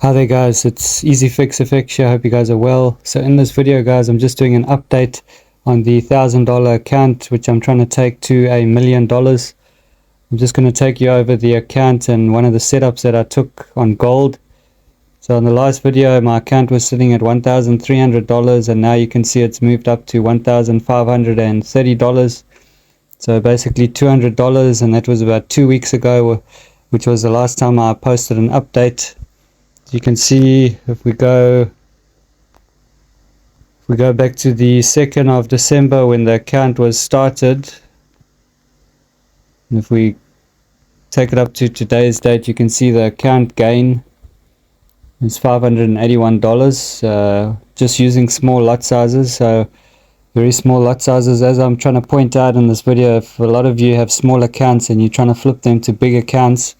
Hi there guys, it's Easy Fix FX here. I hope you guys are well. So in this video guys, I'm just doing an update on the $1,000 account which I'm trying to take to $1 million. I'm just going to take you over the account and one of the setups that I took on gold. So in the last video my account was sitting at $1,300 and now you can see it's moved up to $1,530. So basically $200, and that was about 2 weeks ago, which was the last time I posted an update. You can see if we go back to the 2nd of December when the account was started, and if we take it up to today's date, you can see the account gain is $581, just using small lot sizes. So very small lot sizes, as I'm trying to point out in this video. If a lot of you have small accounts and you're trying to flip them to big accounts,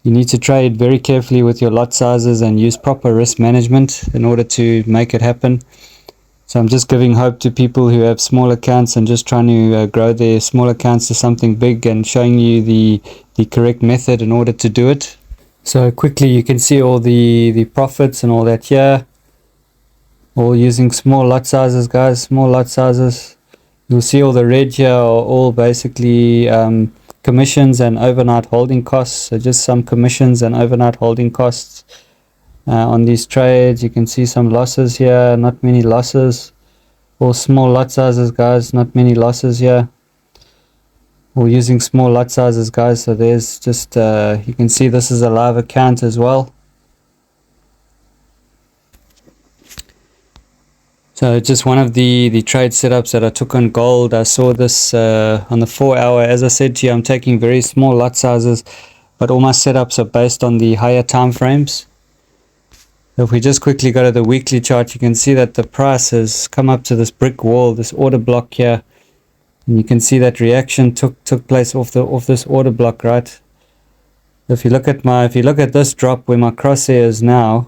you need to trade very carefully with your lot sizes and use proper risk management in order to make it happen. So I'm just giving hope to people who have small accounts and just trying to grow their small accounts to something big, and showing you the correct method in order to do it. So quickly you can see all the profits and all that here, all using small lot sizes guys, small lot sizes. You'll see all the red here are all basically commissions and overnight holding costs. So just some commissions and overnight holding costs on these trades. You can see some losses here, not many losses. All small lot sizes guys, not many losses here. All using small lot sizes guys. So there's just you can see this is a live account as well. So just one of the trade setups that I took on gold. I saw this on the 4 hour. As I said to you, I'm taking very small lot sizes, but all my setups are based on the higher time frames. If we just quickly go to the weekly chart, you can see that the price has come up to this brick wall, this order block here, and you can see that reaction took place off this order block, right? If you look at this drop where my crosshair is now,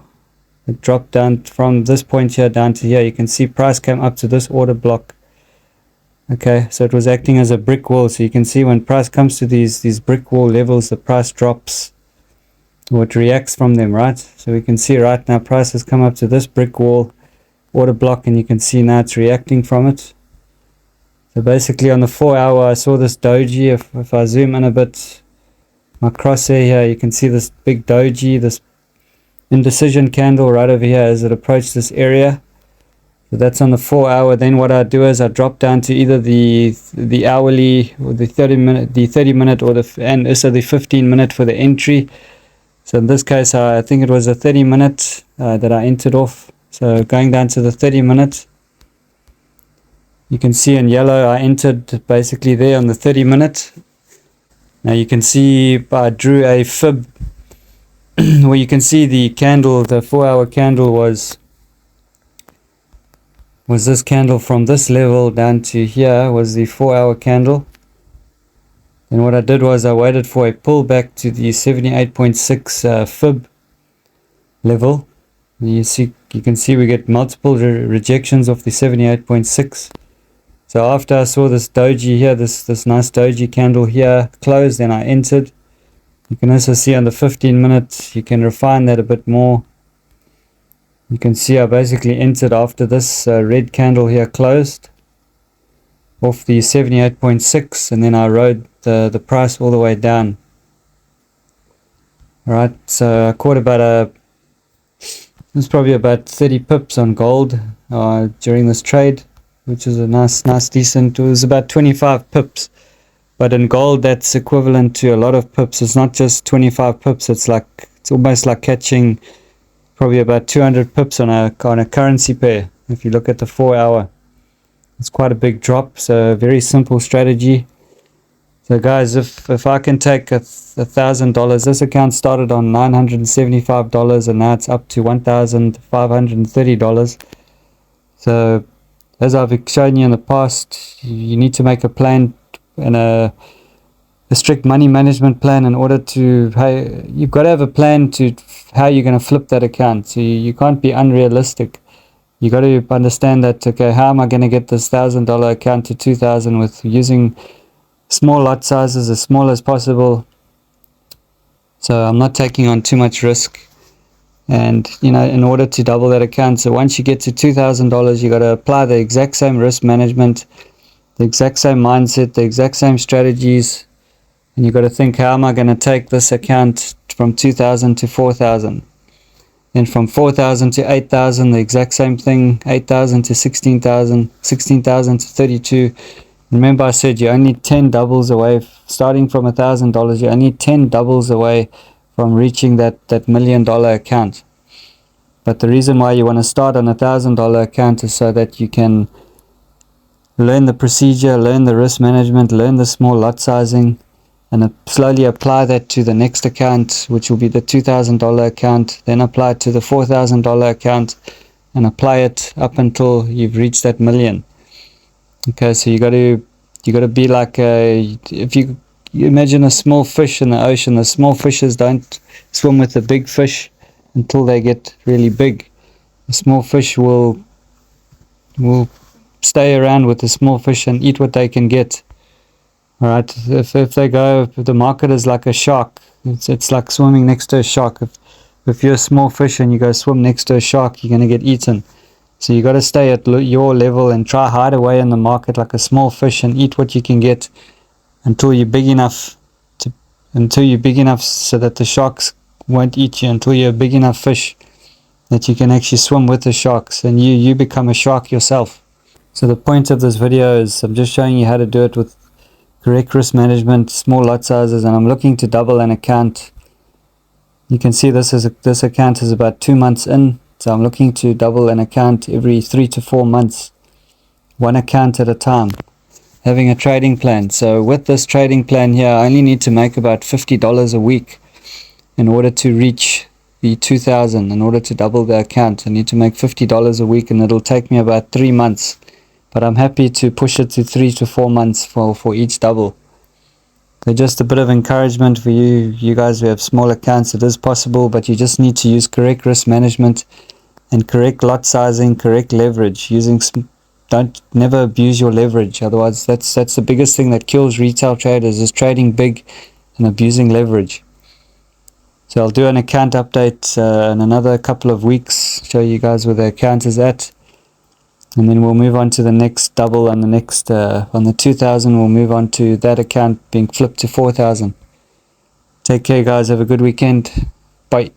it dropped down from this point here down to here. You can see price came up to this order block. Okay, so it was acting as a brick wall. So you can see when price comes to these brick wall levels, the price drops, or it reacts from them, right? So we can see right now price has come up to this brick wall order block, and you can see now it's reacting from it. So basically on the 4 hour I saw this doji. If I zoom in a bit, my crosshair here, you can see this big doji, this indecision candle right over here as it approached this area. So that's on the 4 hour. Then what I do is I drop down to either the hourly or the 30 minute or the 15 minute for the entry. So in this case I think it was a 30 minute that I entered off. So going down to the 30 minute, you can see in yellow I entered basically there on the 30 minute. Now you can see I drew a fib where you can see the candle, the 4 hour candle was this candle from this level down to here was the 4 hour candle. And what I did was I waited for a pullback to the 78.6 fib level. You can see we get multiple rejections of the 78.6. So after I saw this doji here, this nice doji candle here closed, then I entered. You can also see on the 15 minute, you can refine that a bit more. You can see I basically entered after this red candle here closed off the 78.6, and then I rode the price all the way down. Alright, so I caught probably about 30 pips on gold during this trade, which is a nice decent. It was about 25 pips. But in gold, that's equivalent to a lot of pips. It's not just 25 pips. It's almost like catching probably about 200 pips on a currency pair. If you look at the 4 hour, it's quite a big drop. So a very simple strategy. So guys, if I can take $1,000, this account started on $975 and now it's up to $1,530. So as I've shown you in the past, you need to make a plan and a strict money management plan in order to, you've got to have a plan to how you're going to flip that account. So you can't be unrealistic. You got to understand that, okay, how am I going to get this $1,000 account to 2,000 with using small lot sizes as small as possible. So I'm not taking on too much risk. And in order to double that account, so once you get to $2,000, you got to apply the exact same risk management, the exact same mindset, the exact same strategies, and you got to think, how am I going to take this account from 2,000 to 4,000? Then from 4,000 to 8,000, the exact same thing. 8,000 to 16,000, 16,000 to 32. Remember, I said you're only 10 doubles away, starting from $1,000. You're only 10 doubles away from reaching that $1 million account. But the reason why you want to start on $1,000 account is so that you can learn the procedure, learn the risk management, learn the small lot sizing, and slowly apply that to the next account, which will be the $2,000 account. Then apply it to the $4,000 account, and apply it up until you've reached that million. Okay, so you got to be like if you imagine a small fish in the ocean. The small fishes don't swim with the big fish until they get really big. The small fish will stay around with the small fish and eat what they can get. All right, if the market is like a shark, it's like swimming next to a shark. If you're a small fish and you go swim next to a shark, you're going to get eaten. So you got to stay at your level and try hide away in the market like a small fish and eat what you can get until you're big enough so that the sharks won't eat you, until you're a big enough fish that you can actually swim with the sharks and you become a shark yourself. So the point of this video is I'm just showing you how to do it with correct risk management, small lot sizes, and I'm looking to double an account. You can see this account is about 2 months in, so I'm looking to double an account every 3 to 4 months, one account at a time, having a trading plan. So with this trading plan here, I only need to make about $50 a week in order to reach the 2,000. In order to double the account, I need to make $50 a week, and it'll take me about 3 months. But I'm happy to push it to 3 to 4 months for each double. So just a bit of encouragement for you guys who have small accounts. It is possible, but you just need to use correct risk management and correct lot sizing, correct leverage. Never abuse your leverage. Otherwise, that's the biggest thing that kills retail traders, is trading big and abusing leverage. So I'll do an account update in another couple of weeks, show you guys where the account is at. And then we'll move on to the next double, and the next on the 2,000 we'll move on to that account being flipped to 4,000. Take care guys, have a good weekend. Bye.